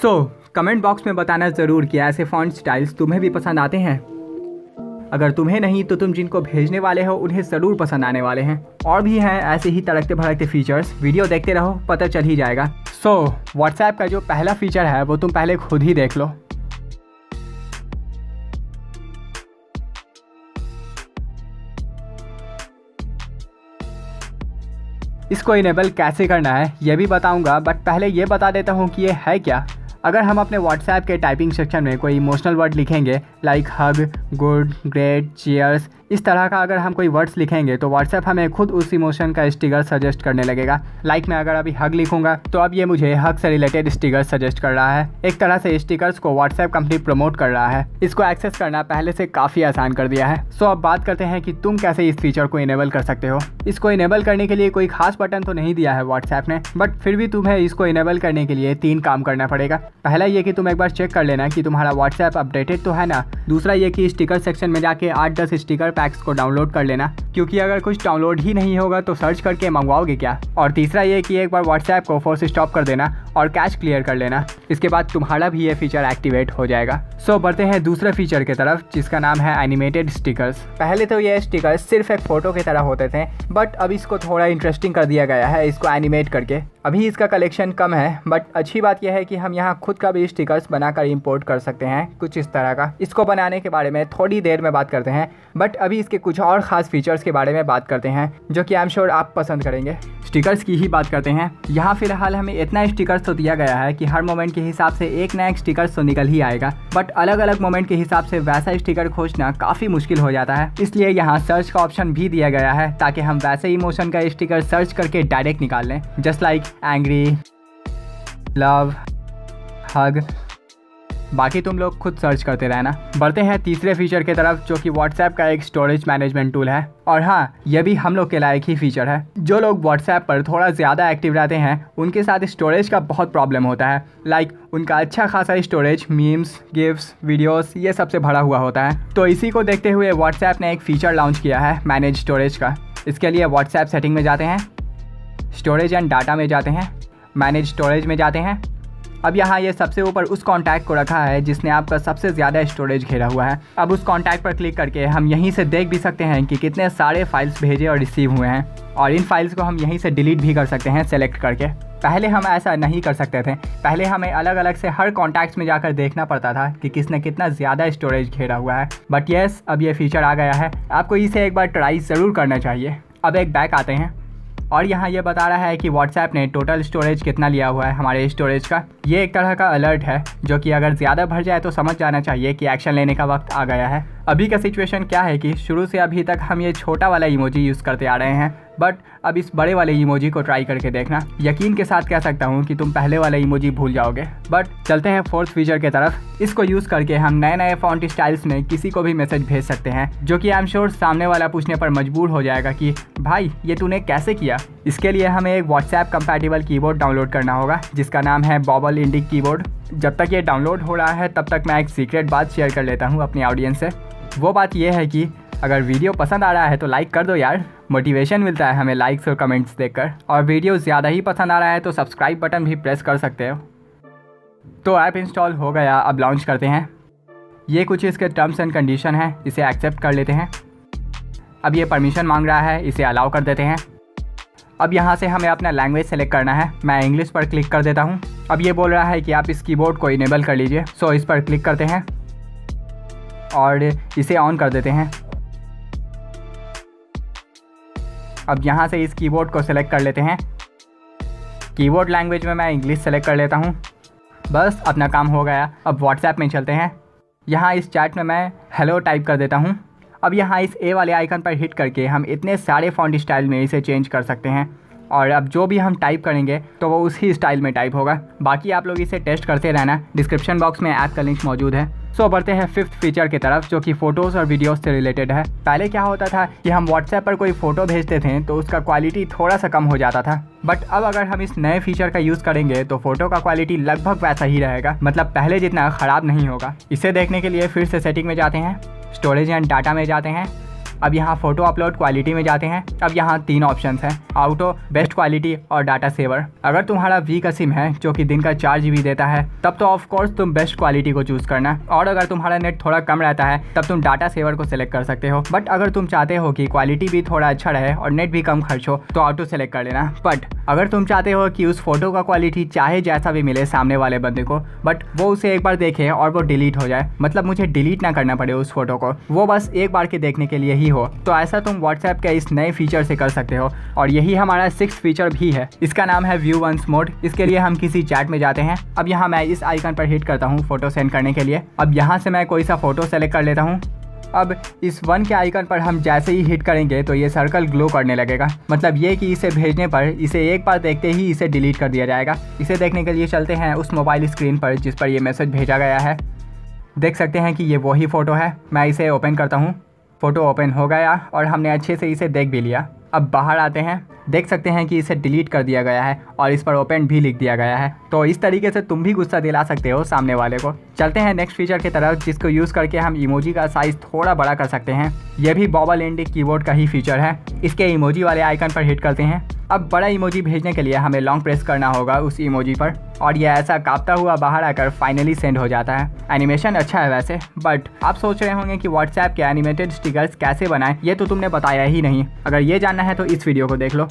Comment box में बताना ज़रूर कि ऐसे फॉन्ट स्टाइल्स तुम्हें भी पसंद आते हैं। अगर तुम्हें नहीं तो तुम जिनको भेजने वाले हो उन्हें ज़रूर पसंद आने वाले हैं। और भी हैं ऐसे ही तड़कते भड़कते फीचर्स, वीडियो देखते रहो, पता चल ही जाएगा। व्हाट्सएप का जो पहला फीचर है वो तुम पहले खुद ही देख लो। इसको इनेबल कैसे करना है ये भी बताऊंगा, बट पहले ये बता देता हूँ कि ये है क्या। अगर हम अपने व्हाट्सएप के टाइपिंग सेक्शन में कोई इमोशनल वर्ड लिखेंगे लाइक हग, गुड, ग्रेट, चीयर्स, इस तरह का अगर हम कोई वर्ड्स लिखेंगे तो व्हाट्सएप हमें खुद उस इमोशन का स्टिकर सजेस्ट करने लगेगा। लाइक मैं अगर अभी हग लिखूंगा तो अब ये मुझे हग से रिलेटेड स्टिकर सजेस्ट कर रहा है। एक तरह से स्टिकर्स को व्हाट्सएप कंपनी प्रमोट कर रहा है। इसको एक्सेस करना पहले से काफ़ी आसान कर दिया है। अब बात करते हैं कि तुम कैसे इस फीचर को इनेबल कर सकते हो। इसको इनेबल करने के लिए कोई खास बटन तो नहीं दिया है व्हाट्सएप ने, बट फिर भी तुम्हें इसको इनेबल करने के लिए 3 काम करना पड़ेगा। पहला ये कि तुम एक बार चेक कर लेना कि तुम्हारा व्हाट्सएप अपडेटेड तो है ना। दूसरा ये कि स्टिकर सेक्शन में जाके 8-10 स्टिकर पैक्स को डाउनलोड कर लेना, क्योंकि अगर कुछ डाउनलोड ही नहीं होगा तो सर्च करके मंगवाओगे क्या। और तीसरा ये कि एक बार व्हाट्सएप को फोर्स स्टॉप कर देना और कैश क्लियर कर लेना। इसके बाद तुम्हारा भी ये फीचर एक्टिवेट हो जाएगा। बढ़ते हैं दूसरे फीचर की तरफ, जिसका नाम है एनिमेटेड स्टिकर्स। पहले तो ये स्टिकर्स सिर्फ एक फोटो की तरह होते थे, बट अब इसको थोड़ा इंटरेस्टिंग कर दिया गया है इसको एनिमेट करके। अभी इसका कलेक्शन कम है, बट अच्छी बात यह है कि हम यहाँ खुद का भी स्टिकर्स बनाकर इंपोर्ट कर सकते हैं कुछ इस तरह का। इसको बनाने के बारे में थोड़ी देर में बात करते हैं, बट अभी इसके कुछ और ख़ास फीचर्स के बारे में बात करते हैं जो कि आई एम श्योर आप पसंद करेंगे। स्टिकर्स की ही बात करते हैं। यहाँ फिलहाल हमें इतना स्टिकर्स तो दिया गया है कि हर मोमेंट के हिसाब से एक नया स्टिकर्स तो निकल ही आएगा, बट अलग अलग मोमेंट के हिसाब से वैसा स्टिकर खोजना काफ़ी मुश्किल हो जाता है। इसलिए यहाँ सर्च का ऑप्शन भी दिया गया है ताकि हम वैसे इमोशन का स्टिकर सर्च करके डायरेक्ट निकाल लें, जस्ट लाइक एंग्री, लव, हग। बाकी तुम लोग खुद सर्च करते रहना। बढ़ते हैं तीसरे फीचर की तरफ, जो कि व्हाट्सएप का एक स्टोरेज मैनेजमेंट टूल है। और हाँ, यह भी हम लोग के लायक ही फीचर है। जो लोग व्हाट्सएप पर थोड़ा ज़्यादा एक्टिव रहते हैं उनके साथ स्टोरेज का बहुत प्रॉब्लम होता है। लाइक उनका अच्छा खासा स्टोरेज मीम्स, गिफ्स, वीडियोस ये सबसे भरा हुआ होता है। तो इसी को देखते हुए व्हाट्सएप ने एक फ़ीचर लॉन्च किया है मैनेज स्टोरेज का। इसके लिए व्हाट्सएप सेटिंग में जाते हैं, स्टोरेज एंड डाटा में जाते हैं, मैनेज स्टोरेज में जाते हैं। अब यहाँ ये सबसे ऊपर उस कॉन्टैक्ट को रखा है जिसने आपका सबसे ज़्यादा स्टोरेज घेरा हुआ है। अब उस कॉन्टैक्ट पर क्लिक करके हम यहीं से देख भी सकते हैं कि कितने सारे फाइल्स भेजे और रिसीव हुए हैं, और इन फाइल्स को हम यहीं से डिलीट भी कर सकते हैं सेलेक्ट करके। पहले हम ऐसा नहीं कर सकते थे। पहले हमें अलग अलग से हर कॉन्टैक्ट्स में जाकर देखना पड़ता था कि किसने कितना ज़्यादा स्टोरेज घेरा हुआ है, बट येस अब ये फीचर आ गया है। आपको इसे एक बार ट्राई ज़रूर करना चाहिए। अब एक बैक आते हैं और यहाँ ये बता रहा है कि व्हाट्सएप ने टोटल स्टोरेज कितना लिया हुआ है हमारे स्टोरेज का। ये एक तरह का अलर्ट है जो कि अगर ज़्यादा भर जाए तो समझ जाना चाहिए कि एक्शन लेने का वक्त आ गया है। अभी का सिचुएशन क्या है कि शुरू से अभी तक हम ये छोटा वाला इमोजी यूज़ करते आ रहे हैं, बट अब इस बड़े वाले इमोजी को ट्राई करके देखना। यकीन के साथ कह सकता हूँ कि तुम पहले वाला इमोजी भूल जाओगे। बट चलते हैं फोर्थ फीचर की तरफ। इसको यूज़ करके हम नए नए फॉन्ट स्टाइल्स में किसी को भी मैसेज भेज सकते हैं, जो कि आई एम श्योर सामने वाला पूछने पर मजबूर हो जाएगा कि भाई ये तूने कैसे किया। इसके लिए हमें एक व्हाट्सएप कंपैटिबल कीबोर्ड डाउनलोड करना होगा जिसका नाम है बॉबल इंडिक कीबोर्ड। जब तक ये डाउनलोड हो रहा है तब तक मैं एक सीक्रेट बात शेयर कर लेता हूँ अपनी ऑडियंस से। वो बात यह है कि अगर वीडियो पसंद आ रहा है तो लाइक कर दो यार, मोटिवेशन मिलता है हमें लाइक्स और कमेंट्स देखकर। और वीडियो ज़्यादा ही पसंद आ रहा है तो सब्सक्राइब बटन भी प्रेस कर सकते हो। तो ऐप इंस्टॉल हो गया, अब लॉन्च करते हैं। ये कुछ इसके टर्म्स एंड कंडीशन है, इसे एक्सेप्ट कर लेते हैं। अब ये परमिशन मांग रहा है, इसे अलाउ कर देते हैं। अब यहाँ से हमें अपना लैंग्वेज सेलेक्ट करना है। मैं इंग्लिश पर क्लिक कर देता हूँ। अब ये बोल रहा है कि आप इस कीबोर्ड को इनेबल कर लीजिए। इस पर क्लिक करते हैं और इसे ऑन कर देते हैं। अब यहाँ से इस कीबोर्ड को सेलेक्ट कर लेते हैं। कीबोर्ड लैंग्वेज में मैं इंग्लिश सेलेक्ट कर लेता हूँ। बस अपना काम हो गया। अब व्हाट्सएप में चलते हैं। यहाँ इस चैट में मैं हेलो टाइप कर देता हूँ। अब यहाँ इस ए वाले आइकन पर हिट करके हम इतने सारे फॉन्ट स्टाइल में इसे चेंज कर सकते हैं, और अब जो भी हम टाइप करेंगे तो वो उसी स्टाइल में टाइप होगा। बाकी आप लोग इसे टेस्ट करते रहना, डिस्क्रिप्शन बॉक्स में ऐप का लिंक मौजूद है। बढ़ते हैं फिफ्थ फीचर की तरफ, जो कि फ़ोटोज़ और वीडियोस से रिलेटेड है। पहले क्या होता था कि हम व्हाट्सएप पर कोई फ़ोटो भेजते थे तो उसका क्वालिटी थोड़ा सा कम हो जाता था, बट अब अगर हम इस नए फीचर का यूज़ करेंगे तो फ़ोटो का क्वालिटी लगभग वैसा ही रहेगा, मतलब पहले जितना ख़राब नहीं होगा। इसे देखने के लिए फिर से सेटिंग में जाते हैं, स्टोरेज एंड डाटा में जाते हैं, अब यहाँ फोटो अपलोड क्वालिटी में जाते हैं। अब यहाँ 3 ऑप्शंस हैं, ऑटो, बेस्ट क्वालिटी और डाटा सेवर। अगर तुम्हारा वी का सिम है जो कि दिन का 4 GB देता है तब तो ऑफ कोर्स तुम बेस्ट क्वालिटी को चूज करना, और अगर तुम्हारा नेट थोड़ा कम रहता है तब तुम डाटा सेवर को सिलेक्ट कर सकते हो। बट अगर तुम चाहते हो कि क्वालिटी भी थोड़ा अच्छा रहे और नेट भी कम खर्च हो तो ऑटो सेलेक्ट कर लेना। बट अगर तुम चाहते हो कि उस फोटो का क्वालिटी चाहे जैसा भी मिले सामने वाले बंदे को, बट वो उसे एक बार देखे और वो डिलीट हो जाए, मतलब मुझे डिलीट ना करना पड़े उस फोटो को, वो बस एक बार के देखने के लिए ही हो, तो ऐसा तुम व्हाट्सएप के इस नए फीचर से कर सकते हो। और यही हमारा 6th फीचर भी है। इसका नाम है व्यू वंस मोड। इसके लिए हम किसी चैट में जाते हैं। अब यहाँ मैं इस आइकन पर हिट करता हूँ फोटो सेंड करने के लिए। अब यहाँ से मैं कोई सा फोटो सेलेक्ट कर लेता हूँ। अब इस 1 के आइकन पर हम जैसे ही हिट करेंगे तो ये सर्कल ग्लो करने लगेगा, मतलब ये कि इसे भेजने पर इसे एक बार देखते ही इसे डिलीट कर दिया जाएगा। इसे देखने के लिए चलते हैं उस मोबाइल स्क्रीन पर जिस पर ये मैसेज भेजा गया है। देख सकते हैं कि ये वही फ़ोटो है। मैं इसे ओपन करता हूँ। फ़ोटो ओपन हो गया और हमने अच्छे से इसे देख भी लिया। अब बाहर आते हैं। देख सकते हैं कि इसे डिलीट कर दिया गया है और इस पर ओपन भी लिख दिया गया है। तो इस तरीके से तुम भी गुस्सा दिला सकते हो सामने वाले को। चलते हैं नेक्स्ट फीचर की तरफ, जिसको यूज़ करके हम इमोजी का साइज़ थोड़ा बड़ा कर सकते हैं। यह भी बबल एंड कीबोर्ड का ही फीचर है। इसके इमोजी वाले आइकन पर हिट करते हैं। अब बड़ा इमोजी भेजने के लिए हमें लॉन्ग प्रेस करना होगा उस इमोजी पर, और यह ऐसा कांपता हुआ बाहर आकर फाइनली सेंड हो जाता है। एनिमेशन अच्छा है वैसे, बट आप सोच रहे होंगे कि व्हाट्सएप के एनिमेटेड स्टिकर्स कैसे बनाएं, ये तो तुमने बताया ही नहीं। अगर ये जानना है तो इस वीडियो को देख लो।